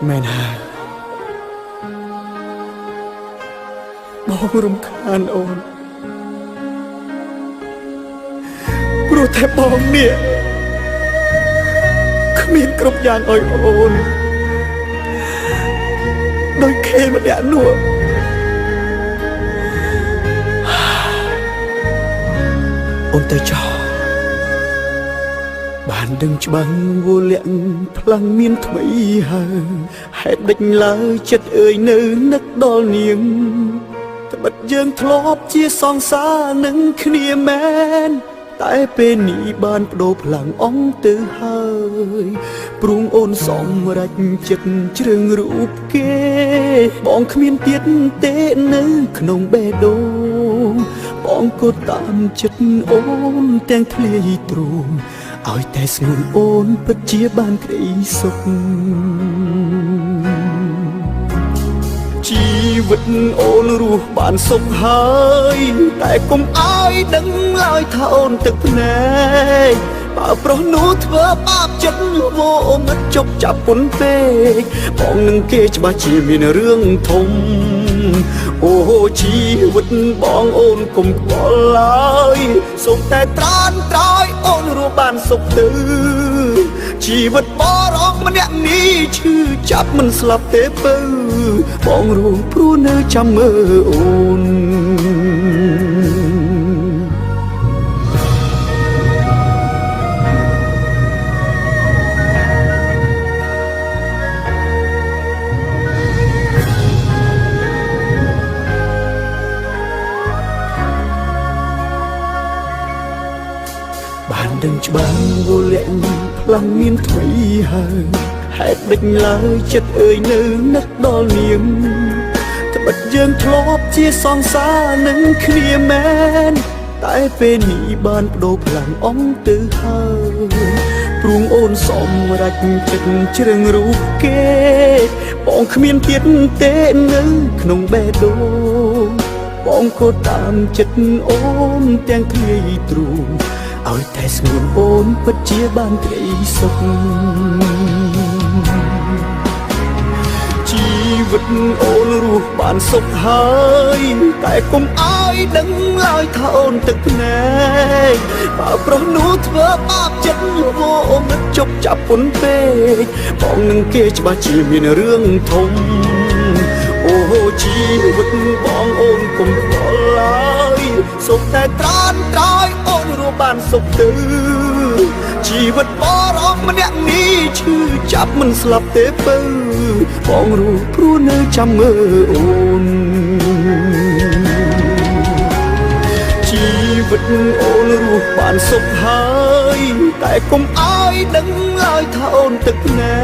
មែនហើយបងរំខានអូនព្រោះតែបងនេះគ្មានគ្រប់យ៉ាងឲ្យអូនដោយគេម្នាក់នោះអូនទៅចោលបានដឹងច្បាស់វលាក់ផ្លាំងមានថ្មីហើយហេតុដេចឡើយចិត្តអើយនៅនឹកដល់នាងត្បិតយើងធ្លាប់ជាសង្សារនឹងគ្នាមែនតែពេលនេះបានបដូរផ្លាំងអង្ទៅហើយព្រួងអូនសំរេចចិត្តជ្រឿងរូបគេបងគ្មានទៀតទេនៅក្នុងបេះដូងបងក៏តាមចិត្តអូនទាំងធ្លាយទ្រូងឲ្យតែស្ងួនអូនពិតជាបានក្តីសុខជីវិតអូនរស់បានសុខហើយតែកុំឲ្យដឹងឡើយថាអូនទឹកភ្នែកបើប្រុសនោះធ្វើបាបចិត្តវោមិត្តជប់ចាប់ពុនពេកបងនឹងគេច្បាស់ជាមានរឿងធំអូជីវិតបងអូនកុំខ្វល់ឡើយសូមតែត្រានត្រោយអូនរស់បានសុខទៅជីវិតបរោះម្នាក់នេះឈឺចាប់មិនស្លាប់ទេបើបងរស់ព្រោះនៅចាំមើលអូនបានដឹងច្បាស់វលាក់ផ្លាំងមានថ្មីហើយហេតុដេចឡើយចិត្តអើយនៅនឹកដល់នាងត្បិតយើងធ្លាប់ជាសង្សារនឹងគ្នាមែនតែពេលនេះបានបដូរផ្លាំងអង្ទៅហើយព្រួងអូនសំរេចចិត្តជ្រឿងរូបគេបងគ្មានទៀតទេនៅក្នុងបេះដូងបងក៏តាមចិត្តអូនទាំងធ្លាយទ្រូងឲ្យតែស្ងួនអូនពិតជាបានក្តីសុខជីវិតអូនរស់បានសុខហើយតែកុំឲ្យដឹងឡើយថាអូនទឹកភ្នែកបើប្រុសនោះធ្វើបាបចិត្តវោមិត្តជប់ចាប់ពុនពេកបងនឹងគេច្បាស់ជាមានរឿងធំអូជីវិតបងអូនកុំខ្វល់ឡើយសូមតែត្រានត្រោយអូនរស់បានសុខទៅជីវិតបរោះម្នាក់នេះឈឺចាប់មិនស្លាប់ទេបើបងរស់ព្រោះនៅចាំមើលអូនជីវិតអូនរស់បានសុខហើយតែកុំឲ្យដឹងឡើយថាអូនទឹកភ្នែ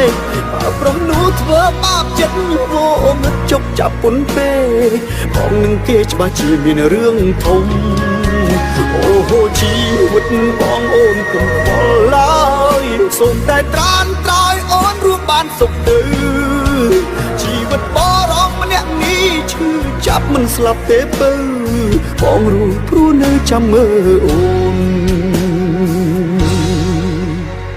កបើប្រុសនោះធ្វើបាបចិត្តវោមិត្តជប់ចាប់ពុនពេកបងនឹងគេច្បាស់ជាមានរឿងធំអូជីវិតបងអូនកុំខ្វល់ឡើយសូមតែត្រានត្រោយអូនរស់បានសុខទៅជីវិតបរោះម្នាក់នេះឈឺចាប់មិនស្លាប់ទេបើបងរស់ព្រោះនៅចាំមើលអូន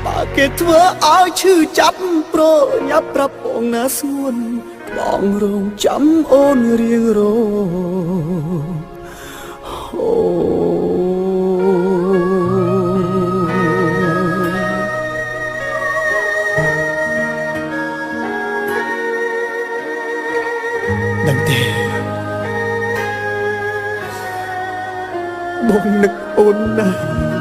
បើគេធ្វើឲ្យឈឺចាប់ប្រញាប់ប្រាប់បងណាស្ងួនបងរងចាំអូនរៀងរអូដឹងទេបងនឹកអូនណាស់